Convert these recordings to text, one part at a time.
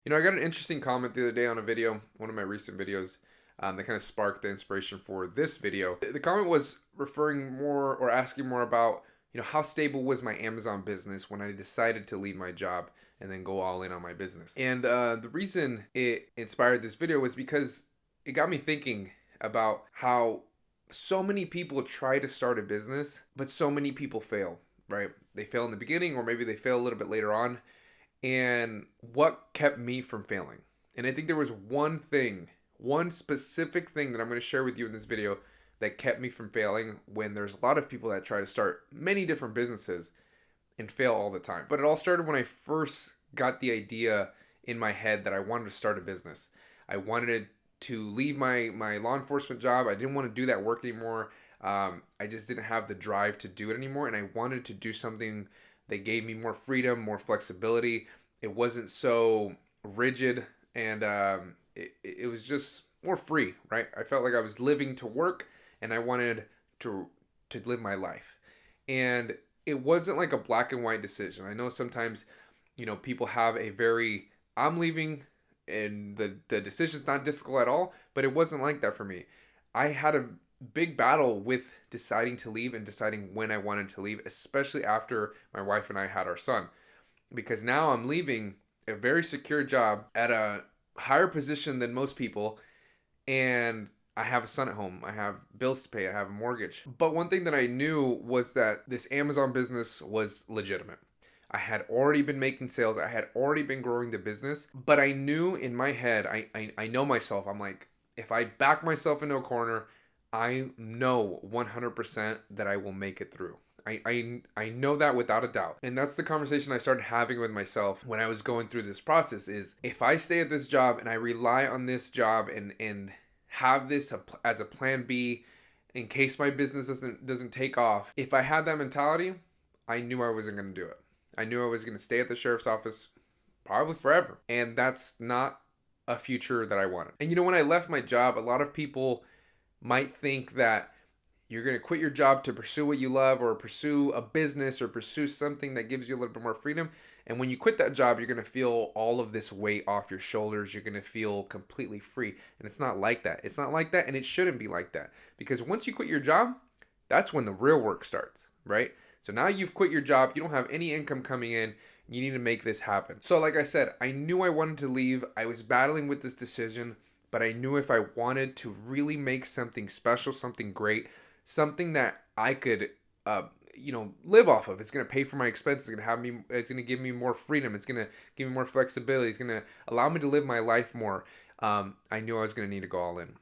I got an interesting comment the other day on a video, one of my recent videos, that kind of sparked the inspiration for this video. The comment was referring more or asking more about, how stable was my Amazon business when I decided to leave my job and then go all in on my business. And the reason it inspired this video was because it got me thinking about how so many people try to start a business, but so many people fail, right? They fail in the beginning, or maybe they fail a little bit later on, and what kept me from failing. And I think there was one specific thing that I'm going to share with you in this video that kept me from failing when there's a lot of people that try to start many different businesses and fail all the time. But it all started when I first got the idea in my head that I wanted to start a business. I wanted to leave my law enforcement job. I didn't want to do that work anymore. I just didn't have the drive to do it anymore. And I wanted to do something that gave me more freedom, more flexibility. It wasn't so rigid, and it was just more free, right? I felt like I was living to work, and I wanted to live my life. And it wasn't like a black and white decision. I know sometimes, people have a very, I'm leaving, and the decision's not difficult at all, but it wasn't like that for me. I had a big battle with deciding to leave and deciding when I wanted to leave, especially after my wife and I had our son. Because now I'm leaving a very secure job at a higher position than most people, and I have a son at home. I have bills to pay. I have a mortgage. But one thing that I knew was that this Amazon business was legitimate. I had already been making sales. I had already been growing the business. But I knew in my head, I know myself. I'm like, if I back myself into a corner, I know 100% that I will make it through. I know that without a doubt. And that's the conversation I started having with myself when I was going through this process is, if I stay at this job and I rely on this job and have this as a plan B in case my business doesn't take off, if I had that mentality, I knew I wasn't going to do it. I knew I was going to stay at the sheriff's office probably forever. And that's not a future that I wanted. And when I left my job, a lot of people might think that you're going to quit your job to pursue what you love, or pursue a business, or pursue something that gives you a little bit more freedom. And when you quit that job, you're going to feel all of this weight off your shoulders. You're going to feel completely free. And it's not like that. It's not like that, and it shouldn't be like that. Because once you quit your job, that's when the real work starts, right? So now you've quit your job. You don't have any income coming in. You need to make this happen. So like I said, I knew I wanted to leave. I was battling with this decision, but I knew if I wanted to really make something special, something great, something that I could, live off of. It's going to pay for my expenses. It's going to give me more freedom. It's going to give me more flexibility. It's going to allow me to live my life more. I knew I was going to need to go all in.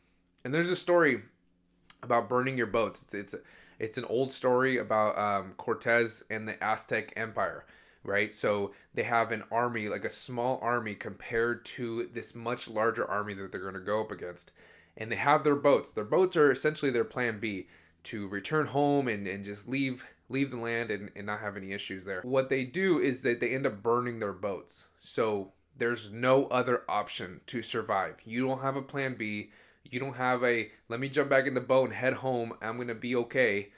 And there's a story about burning your boats. It's an old story about Cortez and the Aztec Empire, right? So they have an army, like a small army, compared to this much larger army that they're going to go up against. And they have their boats. Their boats are essentially their plan B, to return home and just leave the land and not have any issues there. What they do is that they end up burning their boats. So there's no other option to survive. You don't have a plan B. You don't have a, let me jump back in the boat and head home, I'm going to be okay.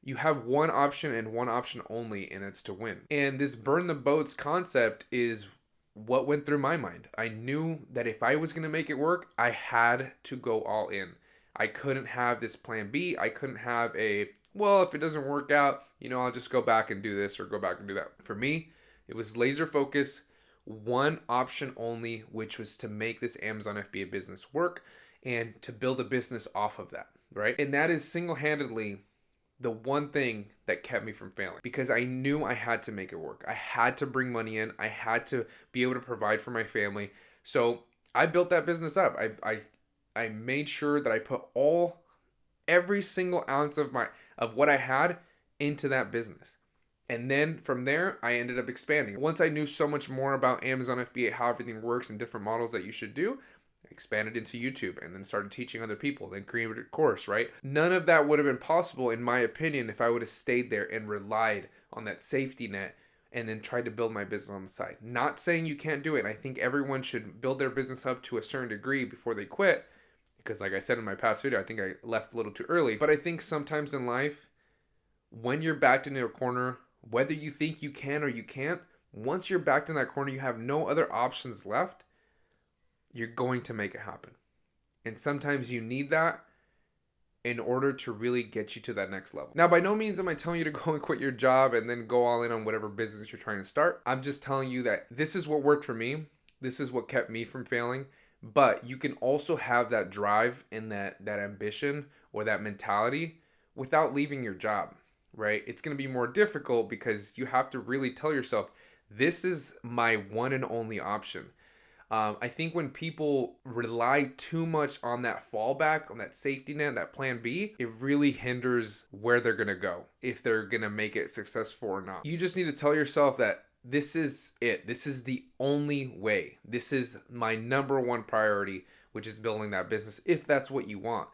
You have one option and one option only, and it's to win. And this burn the boats concept is what went through my mind. I knew that if I was going to make it work, I had to go all in. I couldn't have this plan B. I couldn't have if it doesn't work out, I'll just go back and do this or go back and do that. For me, it was laser focus, one option only, which was to make this Amazon FBA business work and to build a business off of that, right? And that is single-handedly the one thing that kept me from failing, because I knew I had to make it work. I had to bring money in. I had to be able to provide for my family. So I built that business up. I made sure that I put every single ounce of what I had into that business. And then from there, I ended up expanding. Once I knew so much more about Amazon FBA, how everything works and different models that you should do, I expanded into YouTube and then started teaching other people, then created a course, right? None of that would have been possible, in my opinion, if I would have stayed there and relied on that safety net and then tried to build my business on the side. Not saying you can't do it. I think everyone should build their business up to a certain degree before they quit. Because like I said in my past video, I think I left a little too early. But I think sometimes in life, when you're backed into a corner, whether you think you can or you can't, once you're backed in that corner, you have no other options left. you're going to make it happen. And sometimes you need that in order to really get you to that next level. Now, by no means am I telling you to go and quit your job and then go all in on whatever business you're trying to start. I'm just telling you that this is what worked for me. This is what kept me from failing. But you can also have that drive and that ambition or that mentality without leaving your job, right? It's going to be more difficult because you have to really tell yourself, this is my one and only option. I think when people rely too much on that fallback, on that safety net, that plan B, it really hinders where they're going to go, if they're going to make it successful or not. You just need to tell yourself that this is it. This is the only way. This is my number one priority, which is building that business, if that's what you want.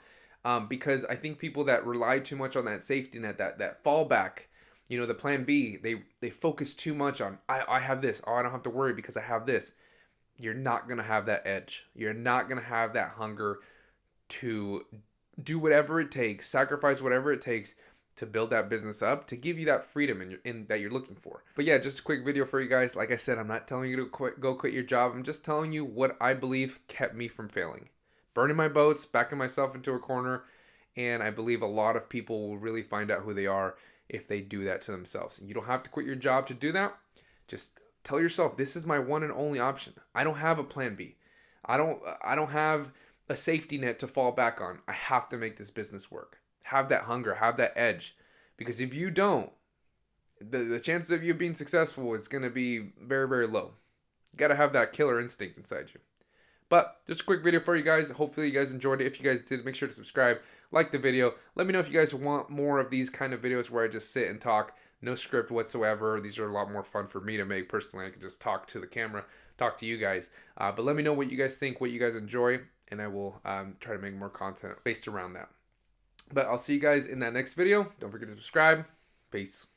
Because I think people that rely too much on that safety net, that fallback, the plan B, they focus too much on, I have this. Oh, I don't have to worry because I have this. You're not going to have that edge. You're not going to have that hunger to do whatever it takes, sacrifice whatever it takes to build that business up, to give you that freedom that you're looking for. But yeah, just a quick video for you guys. Like I said, I'm not telling you to go quit your job. I'm just telling you what I believe kept me from failing. Burning my boats, backing myself into a corner, and I believe a lot of people will really find out who they are if they do that to themselves. You don't have to quit your job to do that. Just tell yourself, this is my one and only option. I don't have a plan B. I don't have a safety net to fall back on. I have to make this business work. Have that hunger, have that edge. Because if you don't, the chances of you being successful is going to be very, very low. You got to have that killer instinct inside you. But just a quick video for you guys. Hopefully you guys enjoyed it. If you guys did, make sure to subscribe, like the video. Let me know if you guys want more of these kind of videos where I just sit and talk. No script whatsoever. These are a lot more fun for me to make personally. I can just talk to the camera, talk to you guys. But let me know what you guys think, what you guys enjoy, and I will try to make more content based around that. But I'll see you guys in that next video. Don't forget to subscribe. Peace.